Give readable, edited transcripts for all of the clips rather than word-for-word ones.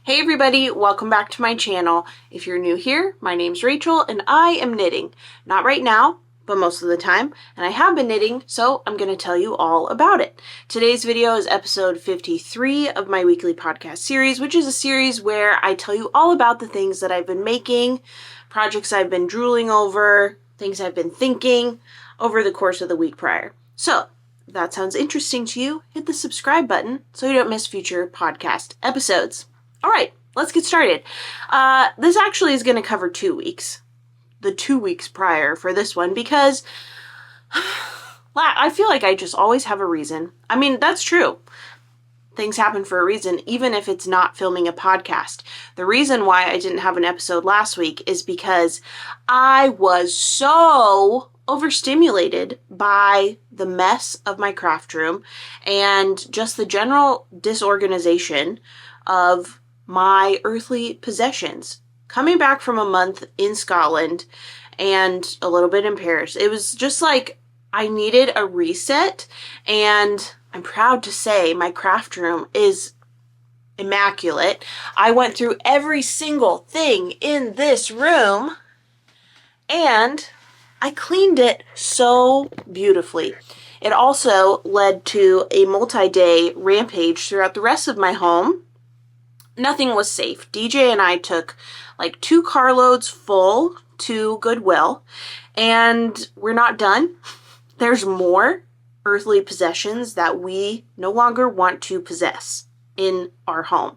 Hey everybody, welcome back to my channel. If you're new here, my name's Rachel and I am knitting. Not right now, but most of the time, and I have been knitting, so I'm going to tell you all about it. Today's video is episode 53 of my weekly podcast series, which is a series where I tell you all about the things that I've been making, projects I've been drooling over, things I've been thinking over the course of the week prior. So, if that sounds interesting to you, hit the subscribe button so you don't miss future podcast episodes. All right, let's get started. This actually is going to cover 2 weeks. The 2 weeks prior for this one because I feel like I just always have a reason. I mean, that's true. Things happen for a reason, even if it's not filming a podcast. The reason why I didn't have an episode last week is because I was so overstimulated by the mess of my craft room and just the general disorganization of my earthly possessions. Coming back from a month in Scotland and a little bit in Paris, it was just like I needed a reset, and I'm proud to say my craft room is immaculate. I went through every single thing in this room and I cleaned it so beautifully. It also led to a multi-day rampage throughout the rest of my home. Nothing was safe. DJ and I took like 2 carloads full to Goodwill, and we're not done. There's more earthly possessions that we no longer want to possess in our home.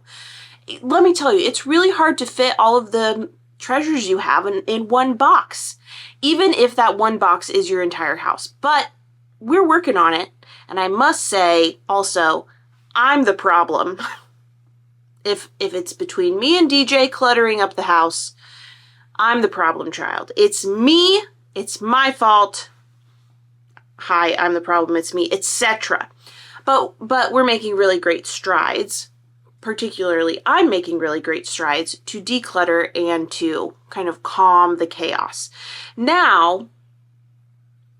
Let me tell you, it's really hard to fit all of the treasures you have in one box, even if that one box is your entire house. But we're working on it, and I must say also, I'm the problem. If it's between me and DJ cluttering up the house, I'm the problem child. It's me, it's my fault. Hi, I'm the problem, it's me, etc. But we're making really great strides. Particularly, I'm making really great strides to declutter and to kind of calm the chaos. Now,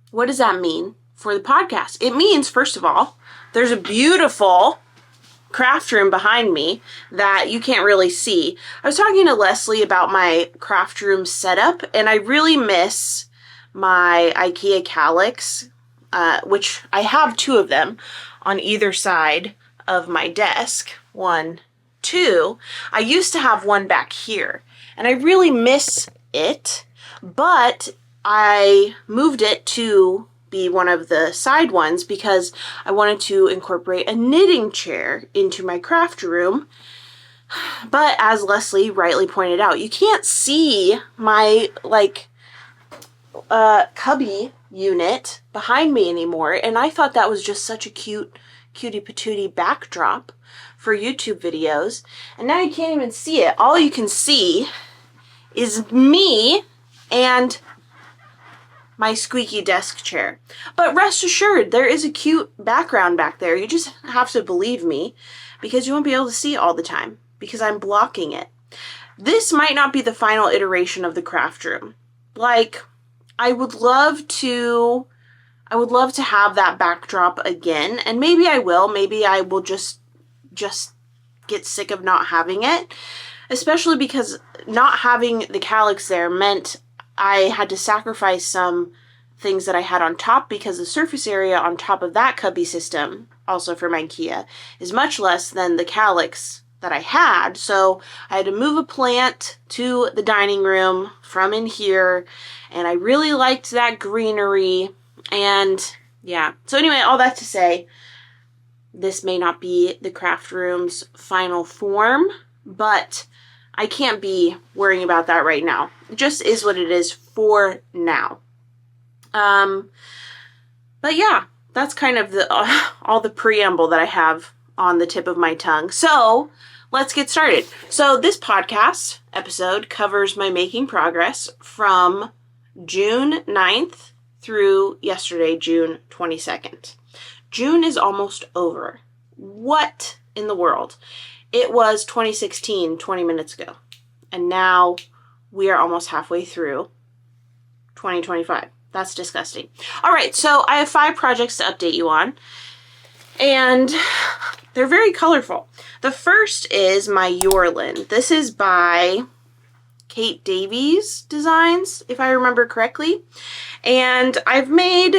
what does that mean for the podcast? It means, first of all, there's a beautiful craft room behind me that you can't really see. I was talking to Leslie about my craft room setup, and I really miss my IKEA calyx, which I have 2 of them on either side of my desk. 1, 2. I used to have one back here, and I really miss it, but I moved it to be one of the side ones because I wanted to incorporate a knitting chair into my craft room. But as Leslie rightly pointed out, you can't see my cubby unit behind me anymore, and I thought that was just such a cutie patootie backdrop for YouTube videos, and now you can't even see it. All you can see is me and my squeaky desk chair. But rest assured, there is a cute background back there. You just have to believe me because you won't be able to see it all the time because I'm blocking it. This might not be the final iteration of the craft room. Like, I would love to have that backdrop again, and maybe I will. Maybe I will just get sick of not having it, especially because not having the calyx there meant I had to sacrifice some things that I had on top because the surface area on top of that cubby system, also from IKEA, is much less than the calyx that I had. So I had to move a plant to the dining room from in here, and I really liked that greenery. And yeah, so anyway, all that to say, this may not be the craft room's final form, but I can't be worrying about that right now. It just is what it is for now. But yeah, that's kind of all the preamble that I have on the tip of my tongue. So let's get started. So this podcast episode covers my making progress from June 9th through yesterday, June 22nd. June is almost over. What in the world? It was 2016 20 minutes ago, and now we are almost halfway through 2025. That's disgusting. All right, so I have 5 projects to update you on. And they're very colorful. The first is my Yorlin. This is by Kate Davies Designs, if I remember correctly. And I've made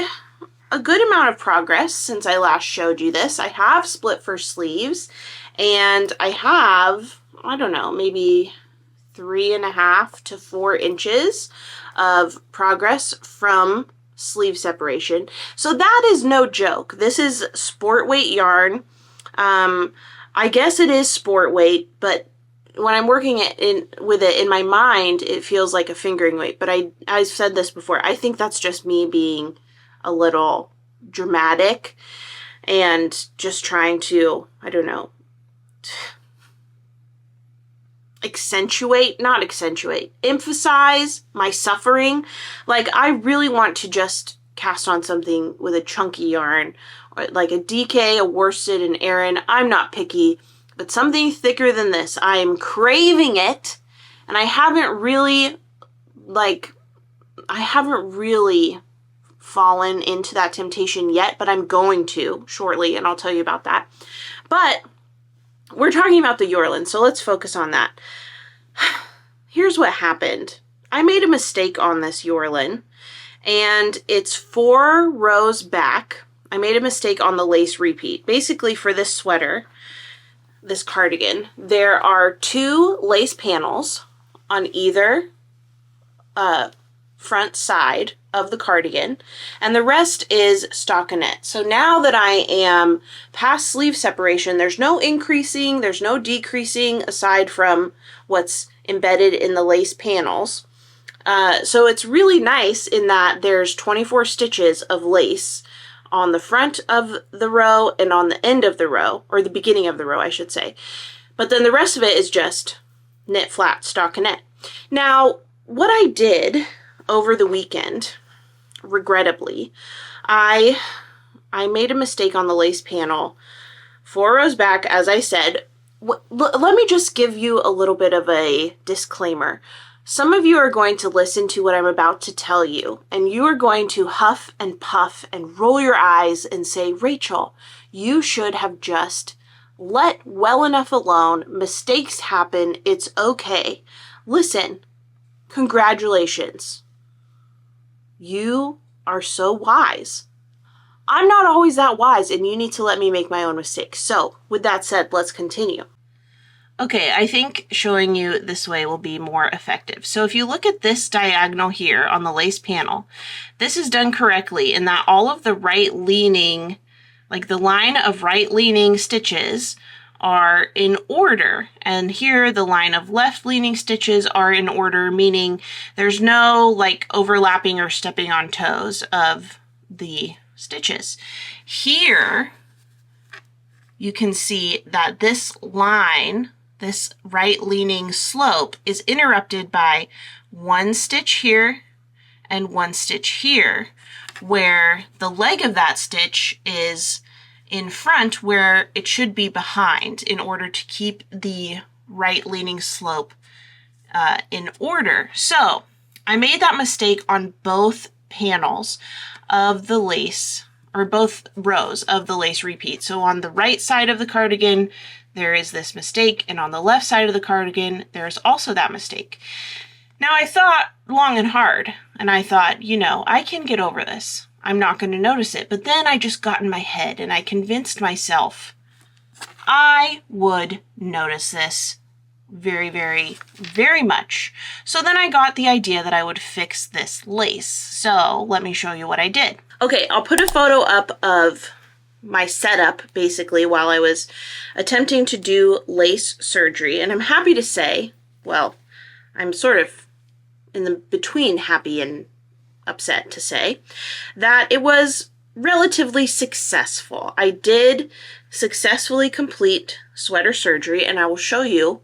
a good amount of progress since I last showed you this. I have split for sleeves, and I have, I don't know, maybe 3.5 to 4 inches of progress from sleeve separation. So that is no joke. This is sport weight yarn. I guess it is sport weight, but when I'm working with it in my mind, it feels like a fingering weight. But I've said this before. I think that's just me being a little dramatic and just trying to, I don't know, emphasize my suffering. Like, I really want to just cast on something with a chunky yarn, or like a DK, a worsted, an Aran. I'm not picky, but something thicker than this. I am craving it, and I haven't really fallen into that temptation yet, but I'm going to shortly, and I'll tell you about that. But we're talking about the Yorlin, so let's focus on that. Here's what happened. I made a mistake on this Yorlin, and it's 4 rows back. I made a mistake on the lace repeat. Basically, for this sweater, this cardigan, there are 2 lace panels on either front side of the cardigan, and the rest is stockinette. So now that I am past sleeve separation, there's no increasing, there's no decreasing aside from what's embedded in the lace panels. So it's really nice in that there's 24 stitches of lace on the front of the row and on the end of the row, or the beginning of the row, I should say. But then the rest of it is just knit flat stockinette. Now, what I did over the weekend, regrettably, I made a mistake on the lace panel 4 rows back, as I said. Let me just give you a little bit of a disclaimer. Some of you are going to listen to what I'm about to tell you, and you are going to huff and puff and roll your eyes and say, Rachel, you should have just let well enough alone. Mistakes happen. It's okay. Listen, congratulations. You are so wise. I'm not always that wise, and you need to let me make my own mistakes. So, with that said, let's continue. Okay, I think showing you this way will be more effective. So if you look at this diagonal here on the lace panel, this is done correctly in that all of the right leaning, like the line of right leaning stitches are in order, and here the line of left leaning stitches are in order, meaning there's no like overlapping or stepping on toes of the stitches. Here you can see that this line, this right leaning slope, is interrupted by 1 stitch here and 1 stitch here, where the leg of that stitch is in front where it should be behind in order to keep the right leaning slope in order. So I made that mistake on both panels of the lace, or both rows of the lace repeat. So on the right side of the cardigan, there is this mistake, and on the left side of the cardigan, there is also that mistake. Now I thought long and hard, and I thought, you know, I can get over this. I'm not going to notice it. But then I just got in my head and I convinced myself I would notice this very, very, very much. So then I got the idea that I would fix this lace. So let me show you what I did. Okay, I'll put a photo up of my setup basically while I was attempting to do lace surgery. And I'm happy to say, well, I'm sort of in the between happy and upset to say that it was relatively successful. I did successfully complete sweater surgery, and I will show you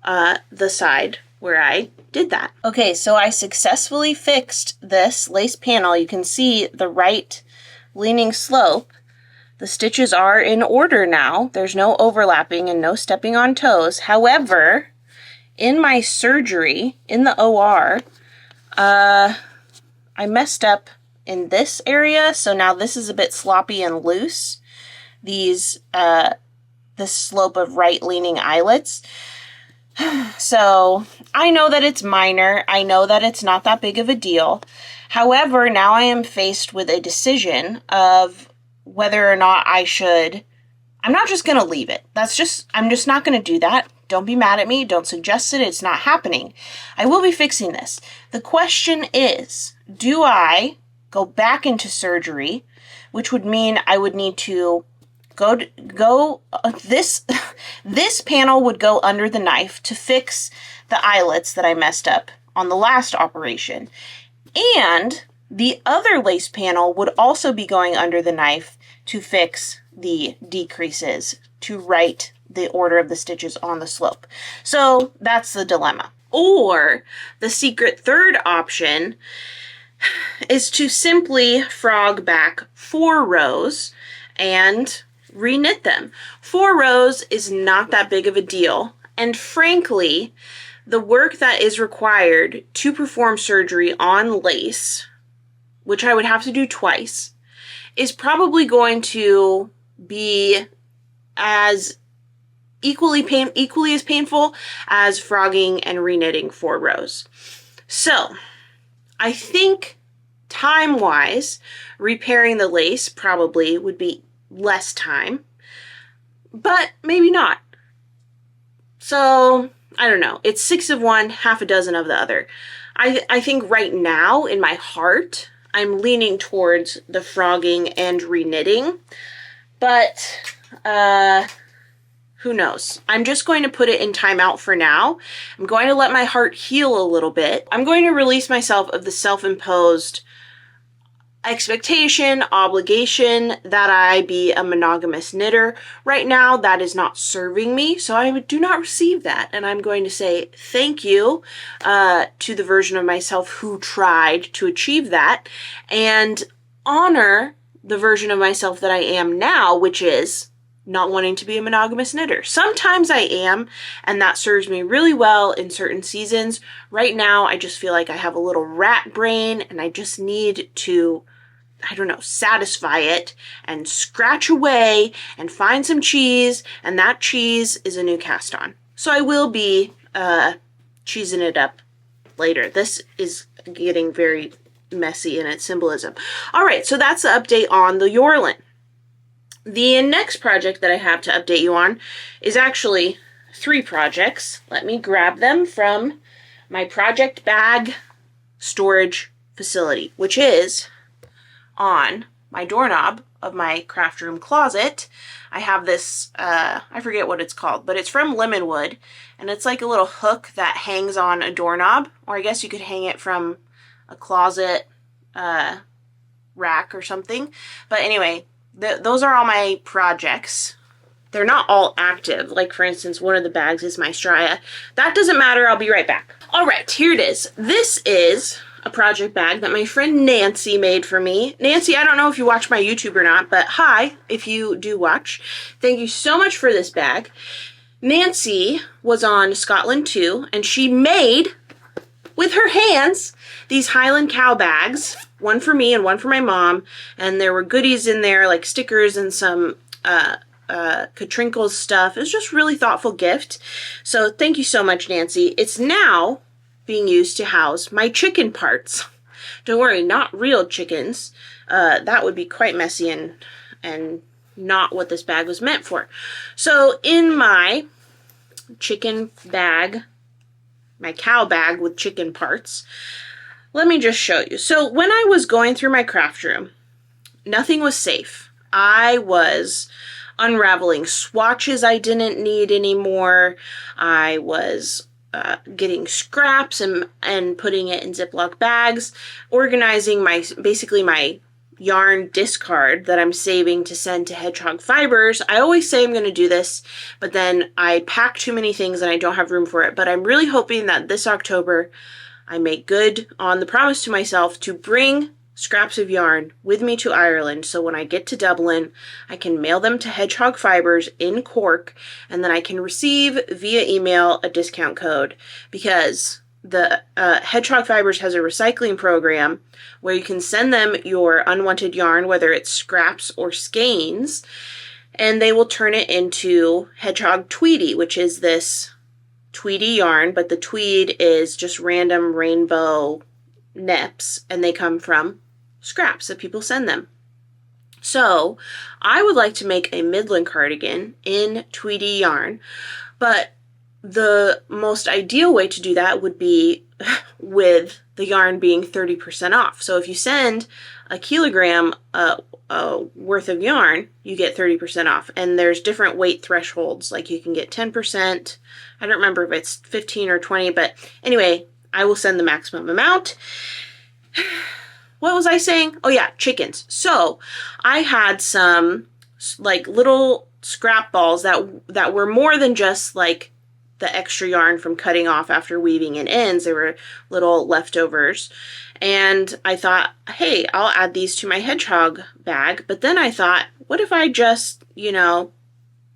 the side where I did that. Okay, so I successfully fixed this lace panel. You can see the right leaning slope. The stitches are in order now. There's no overlapping and no stepping on toes. However, in my surgery, in the OR, I messed up in this area, so now this is a bit sloppy and loose. these, the slope of right-leaning eyelets. So I know that it's minor. I know that it's not that big of a deal. However, now I am faced with a decision of whether or not I should. I'm not just going to leave it. I'm just not going to do that. Don't be mad at me. Don't suggest it. It's not happening. I will be fixing this. The question is, do I go back into surgery, which would mean I would need to this panel would go under the knife to fix the eyelets that I messed up on the last operation. And the other lace panel would also be going under the knife to fix the decreases, to right the order of the stitches on the slope. So that's the dilemma. Or the secret third option is to simply frog back 4 rows and reknit them. 4 rows is not that big of a deal, and frankly, the work that is required to perform surgery on lace, which I would have to do twice, is probably going to be as equally as painful as frogging and reknitting 4 rows. So I think time-wise, repairing the lace probably would be less time, but maybe not. So I don't know. It's 6 of one, half a dozen of the other. I think right now in my heart, I'm leaning towards the frogging and reknitting, but who knows? I'm just going to put it in timeout for now. I'm going to let my heart heal a little bit. I'm going to release myself of the self-imposed expectation, obligation that I be a monogamous knitter. Right now, that is not serving me, so I do not receive that. And I'm going to say thank you to the version of myself who tried to achieve that, and honor the version of myself that I am now, which is not wanting to be a monogamous knitter. Sometimes I am, and that serves me really well in certain seasons. Right now, I just feel like I have a little rat brain, and I just need to, I don't know, satisfy it and scratch away and find some cheese, and that cheese is a new cast on. So I will be cheesing it up later. This is getting very messy in its symbolism. All right, so that's the update on the Yorlin. The next project that I have to update you on is actually 3 projects. Let me grab them from my project bag storage facility, which is on my doorknob of my craft room closet. I have this, I forget what it's called, but it's from Lemonwood, and it's like a little hook that hangs on a doorknob, or I guess you could hang it from a closet rack or something. But anyway, those are all my projects. They're not all active. Like, for instance, one of the bags is my Straya. That doesn't matter. I'll be right back. All right, here it is. This is a project bag that my friend Nancy made for me. Nancy, I don't know if you watch my YouTube or not, but hi, if you do watch. Thank you so much for this bag. Nancy was on Scotland too, and she made, with her hands, these Highland cow bags, one for me and one for my mom, and there were goodies in there like stickers and some Katrinkles stuff. It was just a really thoughtful gift. So thank you so much, Nancy. It's now being used to house my chicken parts. Don't worry, not real chickens. That would be quite messy and not what this bag was meant for. So in my chicken bag, my cow bag with chicken parts, let me just show you. So when I was going through my craft room, nothing was safe. I was unraveling swatches I didn't need anymore. I was getting scraps and putting it in Ziploc bags, organizing basically my yarn discard that I'm saving to send to Hedgehog Fibers. I always say I'm going to do this, but then I pack too many things and I don't have room for it. But I'm really hoping that this October I make good on the promise to myself to bring scraps of yarn with me to Ireland, so when I get to Dublin, I can mail them to Hedgehog Fibers in Cork, and then I can receive via email a discount code, because the Hedgehog Fibers has a recycling program where you can send them your unwanted yarn, whether it's scraps or skeins, and they will turn it into Hedgehog Tweedy, which is this tweedy yarn, but the tweed is just random rainbow nips, and they come from scraps that people send them. So I would like to make a Midland cardigan in tweedy yarn, but the most ideal way to do that would be with the yarn being 30% off. So if you send a kilogram worth of yarn, you get 30% off. And there's different weight thresholds, like you can get 10%. I don't remember if it's 15 or 20, but anyway, I will send the maximum amount. What was I saying? Oh yeah, chickens. So I had some like little scrap balls that were more than just like the extra yarn from cutting off after weaving in ends. They were little leftovers. And I thought, hey, I'll add these to my hedgehog bag. But then I thought, what if I just,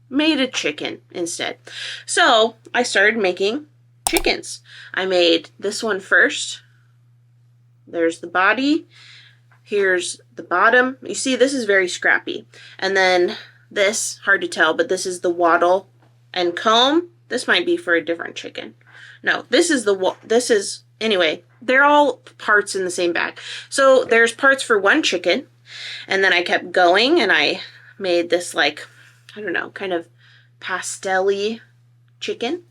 made a chicken instead? So I started making chickens. I made this one first. There's the body. Here's the bottom. You see, this is very scrappy. And then this, hard to tell, but this is the wattle and comb. This might be for a different chicken. No, anyway, they're all parts in the same bag. So there's parts for one chicken, and then I kept going, and I made this like, I don't know, kind of pastel-y chicken.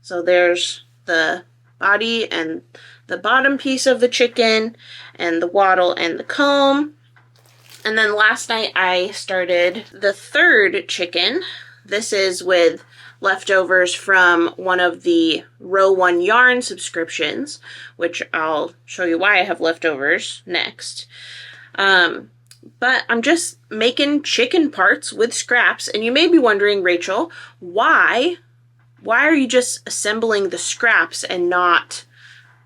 So there's the body and the bottom piece of the chicken, and the wattle and the comb. And then last night I started the third chicken. This is with leftovers from one of the Row 1 yarn subscriptions, which I'll show you why I have leftovers next. But I'm just making chicken parts with scraps, and you may be wondering, Rachel, why are you just assembling the scraps and not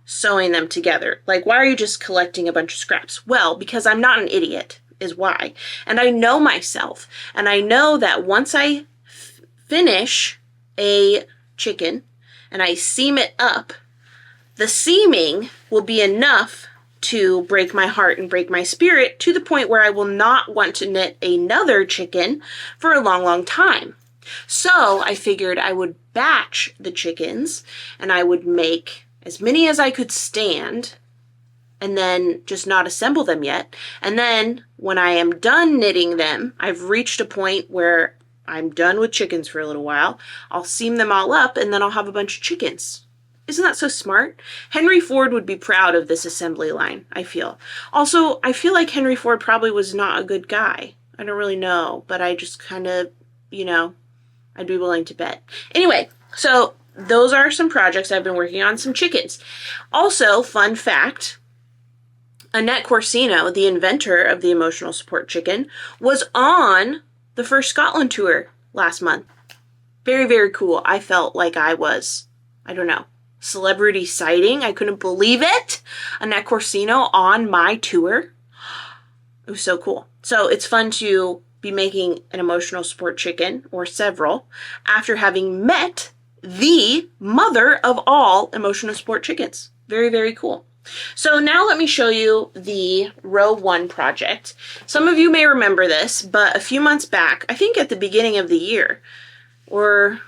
sewing them together? Like, why are you just collecting a bunch of scraps? Well, because I'm not an idiot is why. And I know myself, and I know that once I finish a chicken and I seam it up, the seaming will be enough to break my heart and break my spirit to the point where I will not want to knit another chicken for a long, long time. So I figured I would batch the chickens, and I would make as many as I could stand and then just not assemble them yet. And then when I am done knitting them, I've reached a point where I'm done with chickens for a little while, I'll seam them all up, and then I'll have a bunch of chickens. Isn't that so smart? Henry Ford would be proud of this assembly line, I feel. Also, I feel like Henry Ford probably was not a good guy. I don't really know, but I just kind of, I'd be willing to bet. Anyway, so those are some projects I've been working on, some chickens. Also, fun fact, Annette Corsino, the inventor of the emotional support chicken, was on the first Scotland tour last month. Very, very cool. I felt like I was, I don't know, celebrity sighting. I couldn't believe it. Annette Corsino on my tour. It was so cool. So it's fun to be making an emotional support chicken, or several, after having met the mother of all emotional support chickens. Very, very cool. So now let me show you the Row 1 project. Some of you may remember this, but a few months back, I think at the beginning of the year, or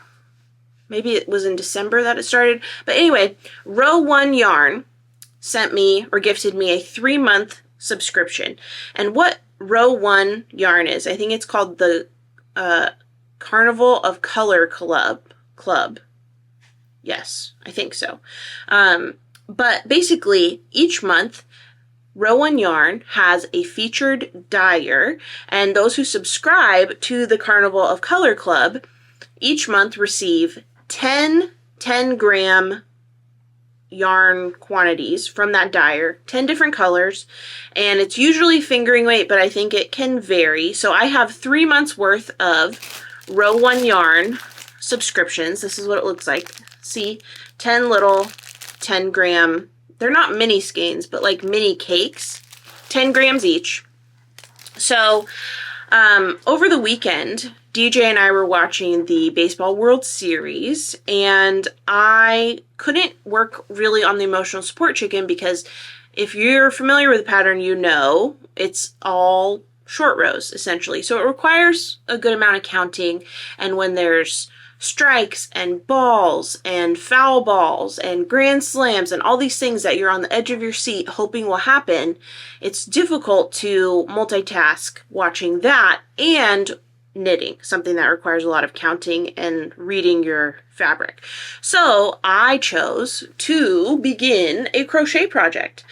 maybe it was in December that it started, but anyway, Row 1 Yarn sent me, or gifted me, a 3-month subscription. And what Row 1 Yarn is, I think it's called the Carnival of Color Club. Yes, I think so. But basically, each month, Row 1 Yarn has a featured dyer, and those who subscribe to the Carnival of Color Club each month receive 10 10-gram yarn quantities from that dyer, 10 different colors, and it's usually fingering weight, but I think it can vary. So I have 3 months worth of Row 1 Yarn subscriptions. This is what it looks like. See, 10 little 10-gram, they're not mini skeins, but like mini cakes, 10 grams each. So over the weekend, DJ and I were watching the Baseball World Series, and I couldn't work really on the emotional support chicken because if you're familiar with the pattern, you know it's all short rows, essentially. So it requires a good amount of counting, and when there's strikes and balls and foul balls and grand slams and all these things that you're on the edge of your seat hoping will happen, it's difficult to multitask watching that and knitting, something that requires a lot of counting and reading your fabric. So I chose to begin a crochet project.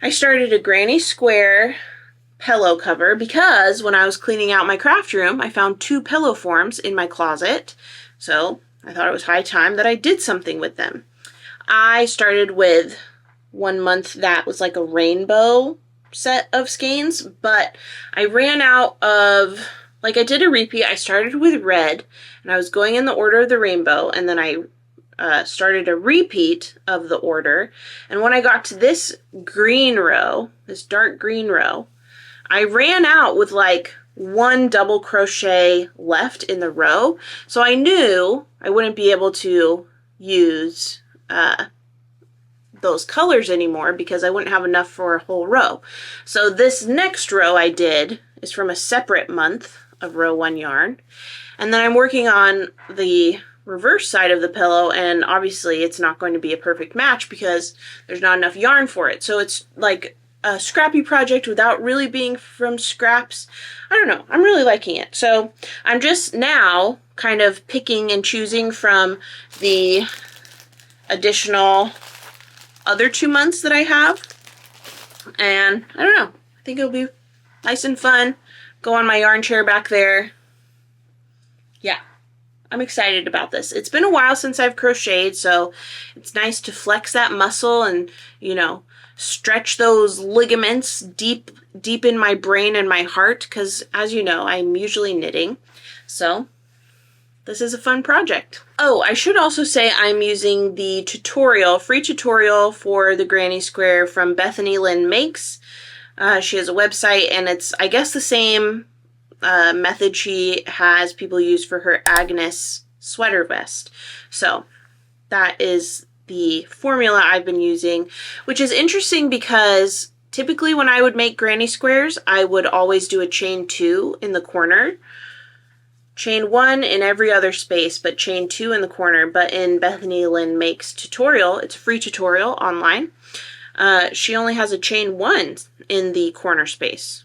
I started a granny square pillow cover because when I was cleaning out my craft room, I found 2 pillow forms in my closet. So I thought it was high time that I did something with them. I started with one month that was like a rainbow set of skeins, but I ran out of, like, I did a repeat. I started with red and I was going in the order of the rainbow, and then I started a repeat of the order. And when I got to this green row, this dark green row, I ran out with like 1 double crochet left in the row. So I knew I wouldn't be able to use those colors anymore because I wouldn't have enough for a whole row. So this next row I did is from a separate month of row 1 yarn. And then I'm working on the reverse side of the pillow, and obviously it's not going to be a perfect match because there's not enough yarn for it. So it's like a scrappy project without really being from scraps. I don't know. I'm really liking it. So I'm just now kind of picking and choosing from the additional other 2 months that I have. And I don't know. I think it'll be nice and fun. Go on my yarn chair back there. Yeah. I'm excited about this. It's been a while since I've crocheted, so it's nice to flex that muscle and, you know, stretch those ligaments deep in my brain and my heart, because as you know, I'm usually knitting. So this is a fun project. Oh, I should also say I'm using the free tutorial for the granny square from Bethany Lynn Makes. She has a website, and it's, I guess, the same method she has people use for her Agnes sweater vest. So that is the formula I've been using, which is interesting because typically when I would make granny squares, I would always do a chain 2 in the corner, chain 1 in every other space, but chain 2 in the corner. But in Bethany Lynn Makes tutorial, it's a free tutorial online, she only has a chain 1 in the corner space.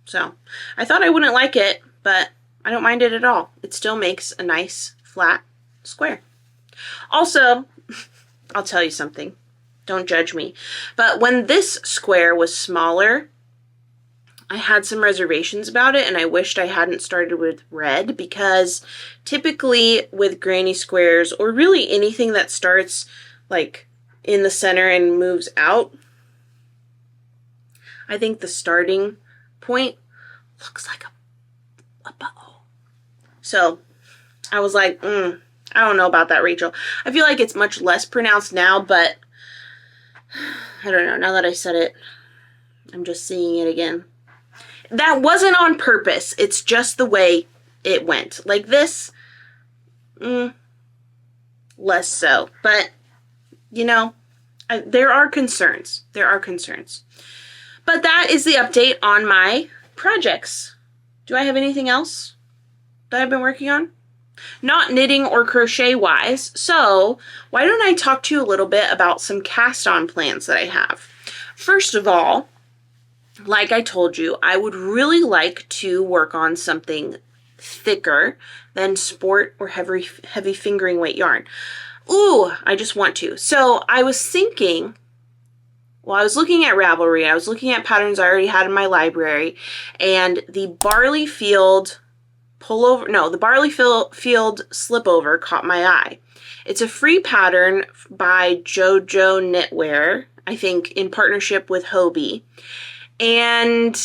So I thought I wouldn't like it, but I don't mind it at all. It still makes a nice flat square. Also, I'll tell you something. Don't judge me. But when this square was smaller, I had some reservations about it, and I wished I hadn't started with red, because typically with granny squares, or really anything that starts like in the center and moves out, I think the starting point looks like a bow. So I was like, I don't know about that, Rachel. I feel like it's much less pronounced now, but I don't know. Now that I said it, I'm just seeing it again. That wasn't on purpose. It's just the way it went. Like this, less so. But, you know, there are concerns. There are concerns. But that is the update on my projects. Do I have anything else that I've been working on? Not knitting or crochet wise. So why don't I talk to you a little bit about some cast on plans that I have. First of all, like I told you, I would really like to work on something thicker than sport or heavy fingering weight yarn. Ooh, I just want to. So I was thinking, well, I was looking at Ravelry, I was looking at patterns I already had in my library, and the Barley Field Slipover caught my eye. It's a free pattern by JoJo Knitwear, I think in partnership with Hobie. And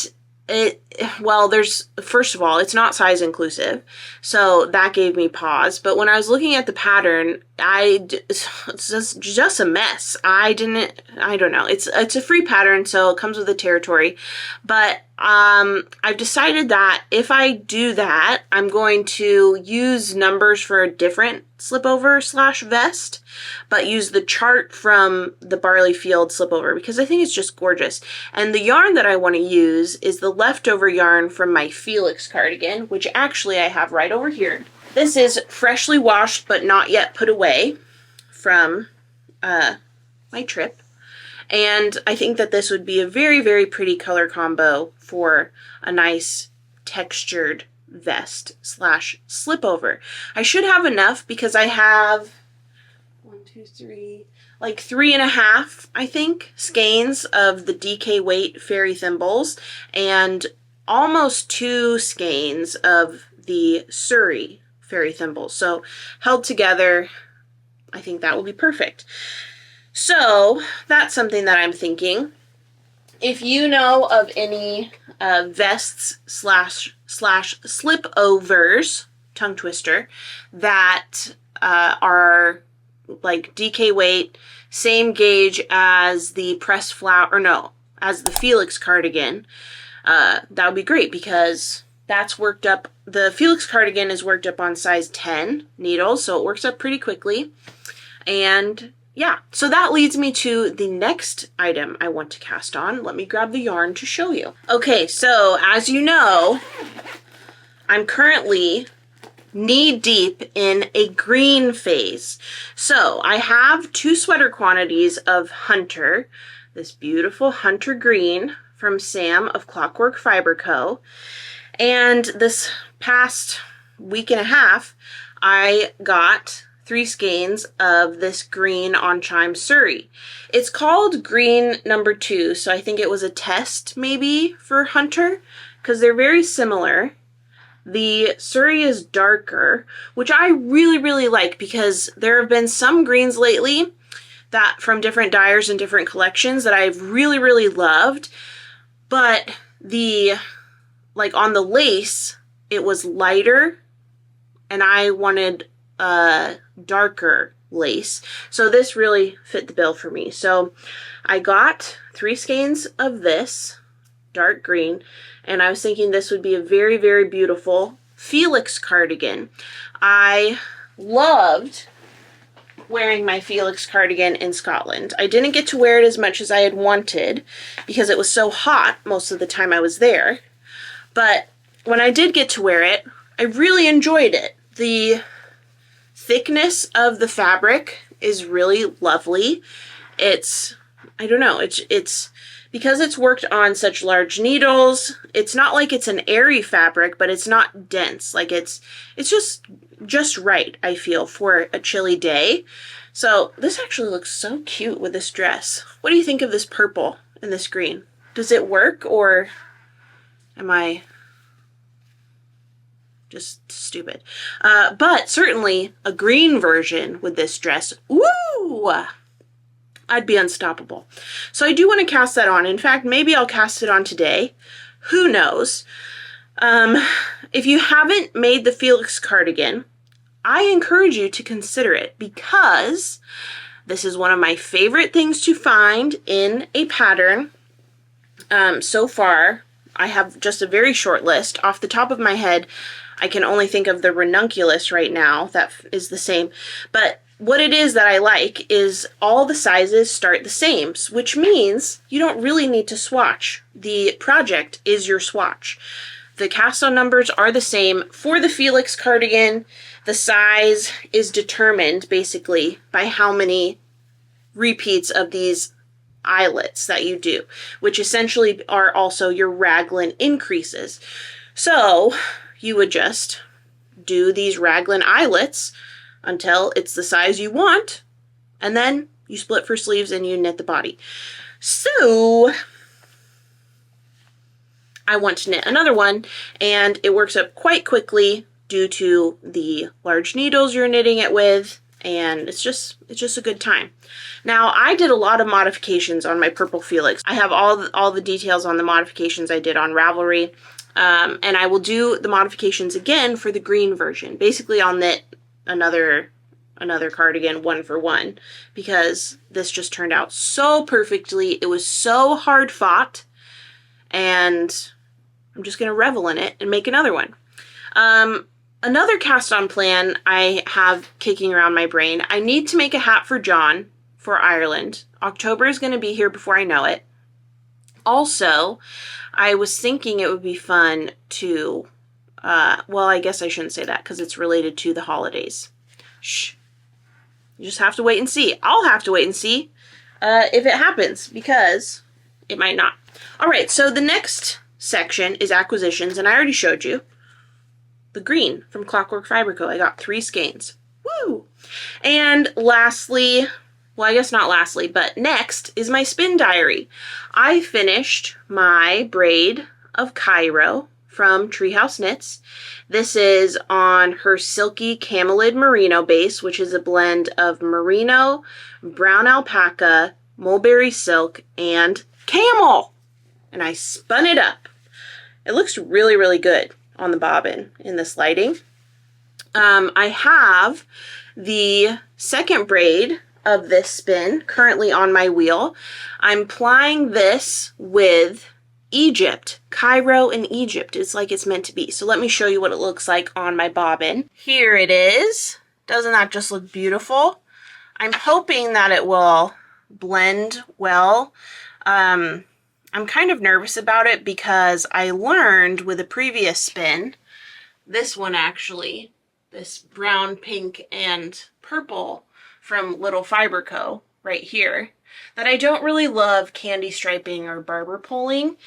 first of all, it's not size inclusive, so that gave me pause. But when I was looking at the pattern, it's just a mess. I don't know. It's a free pattern, so it comes with the territory. But I've decided that if I do that, I'm going to use numbers for a different slipover / vest, but use the chart from the Barley Field slipover because I think it's just gorgeous. And the yarn that I want to use is the leftover yarn from my Felix cardigan, which actually I have right over here. This is freshly washed but not yet put away from my trip. And I think that this would be a very, very pretty color combo for a nice textured vest / slipover. I should have enough because I have 1, 2, 3, like 3.5, I think, skeins of the DK weight fairy thimbles and almost 2 skeins of the Surrey fairy thimbles. So held together, I think that will be perfect. So that's something that I'm thinking. If you know of any vests / slipovers, tongue twister, that are like DK weight, same gauge as the pressed flower, or no, as the Felix cardigan, that would be great because that's worked up. The Felix cardigan is worked up on size 10 needles, so it works up pretty quickly. And yeah, so that leads me to the next item I want to cast on. Let me grab the yarn to show you. Okay, so as you know, I'm currently knee-deep in a green phase. So I have 2 sweater quantities of Hunter, this beautiful Hunter green from Sam of Clockwork Fiber Co. And this past week and a half, I got 3 skeins of this green on Chime Surrey. It's called green number 2, so I think it was a test maybe for Hunter because they're very similar. The Surrey is darker, which I really, really like because there have been some greens lately that from different dyers and different collections that I've really, really loved, but like on the lace, it was lighter and I wanted darker lace. So this really fit the bill for me. So I got 3 skeins of this dark green, and I was thinking this would be a very, very beautiful Felix cardigan. I loved wearing my Felix cardigan in Scotland. I didn't get to wear it as much as I had wanted because it was so hot most of the time I was there. But when I did get to wear it, I really enjoyed it. The thickness of the fabric is really lovely. It's, I don't know, it's because it's worked on such large needles, it's not like it's an airy fabric, but it's not dense. Like it's just right, I feel, for a chilly day. So this actually looks so cute with this dress. What do you think of this purple and this green? Does it work, or am I just stupid? But certainly a green version with this dress, woo! I'd be unstoppable. So I do want to cast that on. In fact, maybe I'll cast it on today. Who knows? If you haven't made the Felix cardigan, I encourage you to consider it because this is one of my favorite things to find in a pattern. So far, I have just a very short list. Off the top of my head, I can only think of the ranunculus right now. That is the same. But what it is that I like is all the sizes start the same, which means you don't really need to swatch. The project is your swatch. The cast on numbers are the same. For the Felix cardigan, the size is determined basically by how many repeats of these eyelets that you do, which essentially are also your raglan increases. So you would just do these raglan eyelets until it's the size you want, and then you split for sleeves and you knit the body. So I want to knit another one, and it works up quite quickly due to the large needles you're knitting it with, and it's just a good time. Now, I did a lot of modifications on my purple Felix. I have all the details on the modifications I did on Ravelry, and I will do the modifications again for the green version. Basically, I'll knit another another cardigan 1-for-1 because this just turned out so perfectly. It was so hard fought, and I'm just going to revel in it and make another one. Another cast on plan I have kicking around my brain. I need to make a hat for John for Ireland. October is going to be here before I know it. Also, I was thinking it would be fun to, well, I guess I shouldn't say that because it's related to the holidays. Shh. You just have to wait and see. I'll have to wait and see if it happens, because it might not. All right, so the next section is acquisitions, and I already showed you the green from Clockwork Fiber Co. I got 3 skeins. Woo! And lastly, well, I guess not lastly, but next is my spin diary. I finished my braid of Cairo from Treehouse Knits. This is on her silky camelid merino base, which is a blend of merino, brown alpaca, mulberry silk, and camel. And I spun it up. It looks really, really good on the bobbin in this lighting. I have the second braid of this spin currently on my wheel. I'm plying this with Egypt, Cairo in Egypt. It's like it's meant to be. So let me show you what it looks like on my bobbin. Here it is. Doesn't that just look beautiful? I'm hoping that it will blend well. I'm kind of nervous about it because I learned with a previous spin, this one actually, this brown, pink, and purple from Little Fiber Co. right here, that I don't really love candy striping or barber pulling.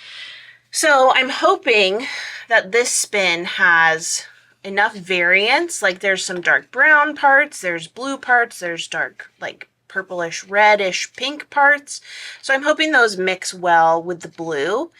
So I'm hoping that this spin has enough variance. Like there's some dark brown parts, there's blue parts, there's dark like purplish, reddish, pink parts. So I'm hoping those mix well with the blue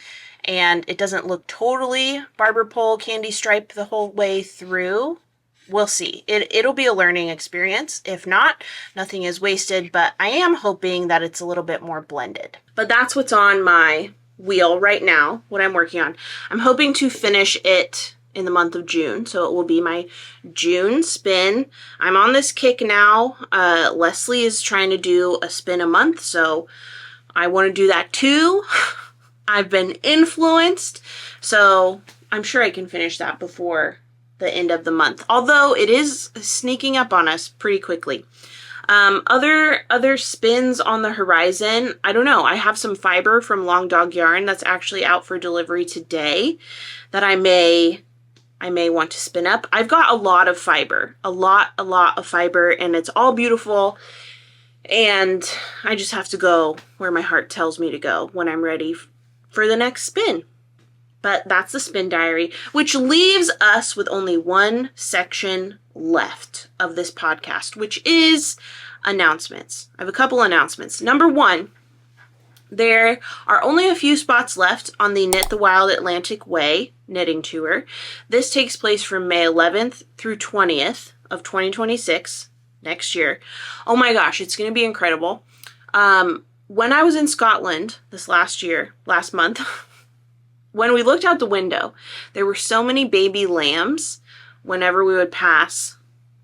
and it doesn't look totally barber pole candy stripe the whole way through. We'll see. It'll be a learning experience. If not, nothing is wasted, but I am hoping that it's a little bit more blended. But that's what's on my wheel right now, what I'm working on. I'm hoping to finish it in the month of June, so it will be my June spin. I'm on this kick now. Leslie is trying to do a spin a month, so I want to do that too. I've been influenced, so I'm sure I can finish that before the end of the month, although it is sneaking up on us pretty quickly. Other spins on the horizon, I don't know. I have some fiber from Long Dog Yarn that's actually out for delivery today that I may want to spin up. I've got a lot of fiber, a lot of fiber, and it's all beautiful, and I just have to go where my heart tells me to go when I'm ready for the next spin. But that's the spin diary, which leaves us with only one section left of this podcast, which is announcements. I have a couple announcements. Number one, there are only a few spots left on the Knit the Wild Atlantic Way knitting tour. This takes place from May 11th through 20th of 2026, next year. Oh my gosh, it's going to be incredible. When I was in Scotland this last month, when we looked out the window, there were so many baby lambs whenever we would pass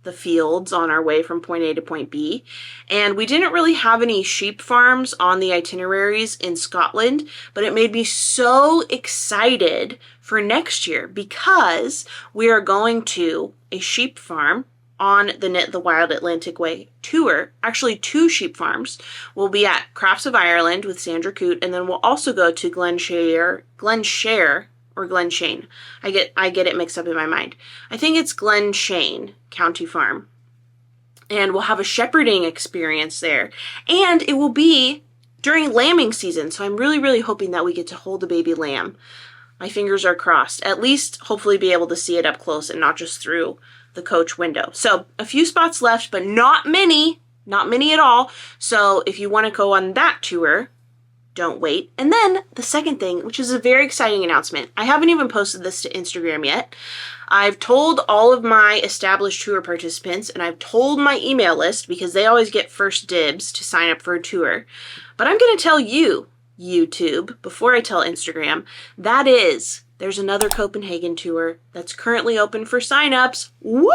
the fields on our way from point A to point B. And we didn't really have any sheep farms on the itineraries in Scotland, but it made me so excited for next year because we are going to a sheep farm on the Knit the Wild Atlantic Way tour. Actually, 2 sheep farms. We'll be at Crafts of Ireland with Sandra Coote, and then we'll also go to Glenshare or Glenshane. I get it mixed up in my mind. I think it's Glenshane County Farm. And we'll have a shepherding experience there. And it will be during lambing season, so I'm really, really hoping that we get to hold a baby lamb. My fingers are crossed. At least, hopefully be able to see it up close and not just through the coach window. So a few spots left, but not many at all. So if you want to go on that tour, don't wait. And then the second thing, which is a very exciting announcement, I haven't even posted this to Instagram yet. I've told all of my established tour participants, and I've told my email list because they always get first dibs to sign up for a tour. But I'm going to tell you, YouTube, before I tell Instagram, there's another Copenhagen tour that's currently open for signups. Woo!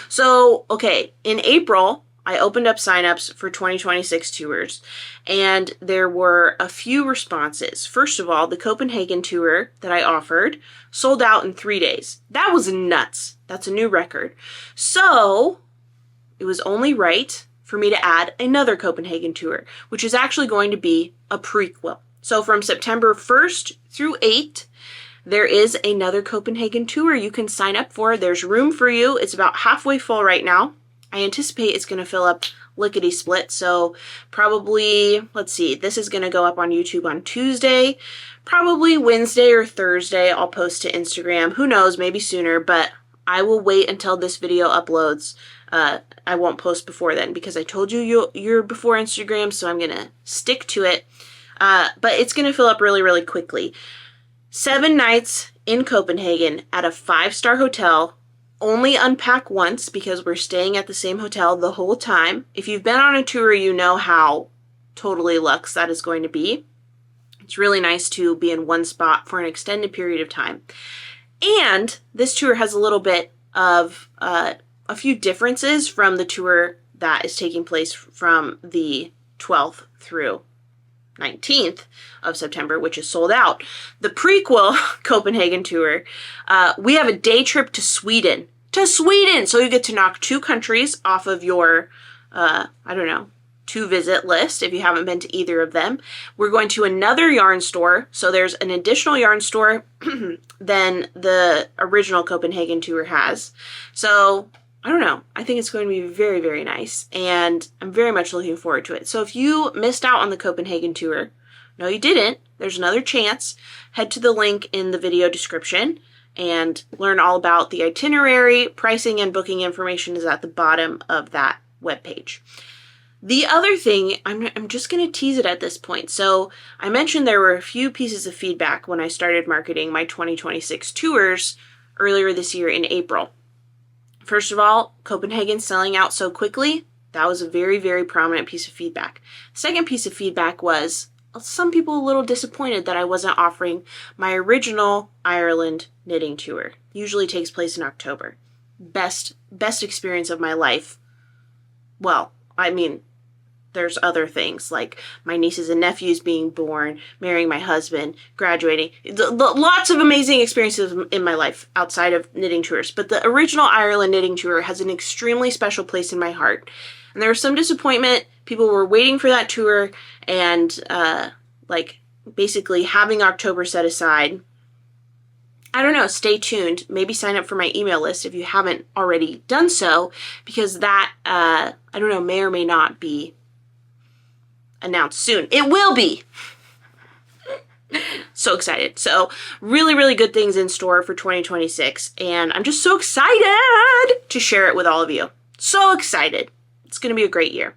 So, okay, in April, I opened up signups for 2026 tours, and there were a few responses. First of all, the Copenhagen tour that I offered sold out in 3 days. That was nuts. That's a new record. So, it was only right for me to add another Copenhagen tour, which is actually going to be a prequel. So, from September 1st through 8th, there is another Copenhagen tour you can sign up for. There's room for you. It's about halfway full right now. I anticipate it's going to fill up lickety-split, so probably, let's see, this is going to go up on YouTube on Tuesday. Probably Wednesday or Thursday I'll post to Instagram. Who knows, maybe sooner, but I will wait until this video uploads. I won't post before then because I told you you're before Instagram, so I'm going to stick to it. But it's going to fill up really, really quickly. 7 nights in Copenhagen at a 5-star hotel. Only unpack once because we're staying at the same hotel the whole time. If you've been on a tour, you know how totally luxe that is going to be. It's really nice to be in one spot for an extended period of time. And this tour has a little bit of a few differences from the tour that is taking place from the 12th through 19th of September, which is sold out. The prequel Copenhagen tour, we have a day trip to Sweden. So you get to knock 2 countries off of your, 2-visit list if you haven't been to either of them. We're going to another yarn store. So there's an additional yarn store than the original Copenhagen tour has. So I don't know. I think it's going to be very, very nice, and I'm very much looking forward to it. So if you missed out on the Copenhagen tour, no, you didn't. There's another chance. Head to the link in the video description and learn all about the itinerary. Pricing and booking information is at the bottom of that webpage. The other thing, I'm just going to tease it at this point. So I mentioned there were a few pieces of feedback when I started marketing my 2026 tours earlier this year in April. First of all, Copenhagen selling out so quickly, that was a very, very prominent piece of feedback. Second piece of feedback was some people a little disappointed that I wasn't offering my original Ireland knitting tour. Usually takes place in October. Best experience of my life. Well, I mean, there's other things like my nieces and nephews being born, marrying my husband, graduating. Lots of amazing experiences in my life outside of knitting tours. But the original Ireland knitting tour has an extremely special place in my heart. And there was some disappointment. People were waiting for that tour and basically having October set aside. I don't know, stay tuned. Maybe sign up for my email list if you haven't already done so, because that, may or may not be announced soon. It will be. So excited. So really, really good things in store for 2026. And I'm just so excited to share it with all of you. So excited. It's going to be a great year.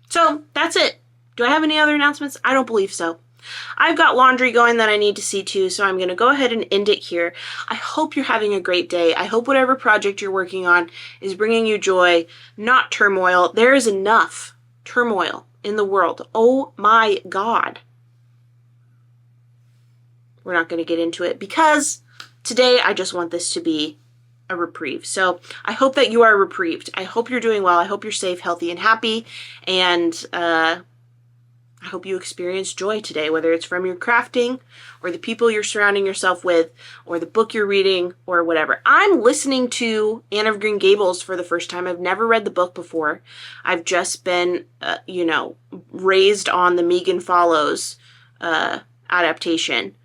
So that's it. Do I have any other announcements? I don't believe so. I've got laundry going that I need to see to, so I'm going to go ahead and end it here. I hope you're having a great day. I hope whatever project you're working on is bringing you joy, not turmoil. There is enough turmoil in the world. Oh my God. We're not going to get into it because today I just want this to be a reprieve. So I hope that you are reprieved. I hope you're doing well. I hope you're safe, healthy, and happy. And I hope you experience joy today, whether it's from your crafting or the people you're surrounding yourself with or the book you're reading or whatever. I'm listening to Anne of Green Gables for the first time. I've never read the book before. I've just been, raised on the Megan Follows adaptation,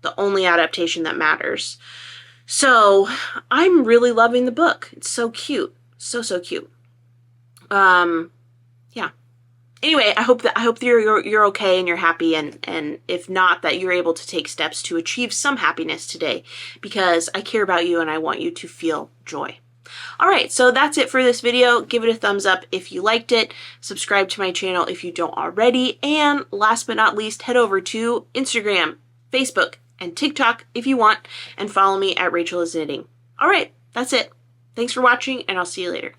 the only adaptation that matters. So I'm really loving the book. It's so cute. So cute. Yeah. Anyway, I hope that you're okay and you're happy, and if not, that you're able to take steps to achieve some happiness today, because I care about you and I want you to feel joy. All right, so that's it for this video. Give it a thumbs up if you liked it. Subscribe to my channel if you don't already. And last but not least, head over to Instagram, Facebook, and TikTok if you want, and follow me at Rachel is Knitting. All right, that's it. Thanks for watching, and I'll see you later.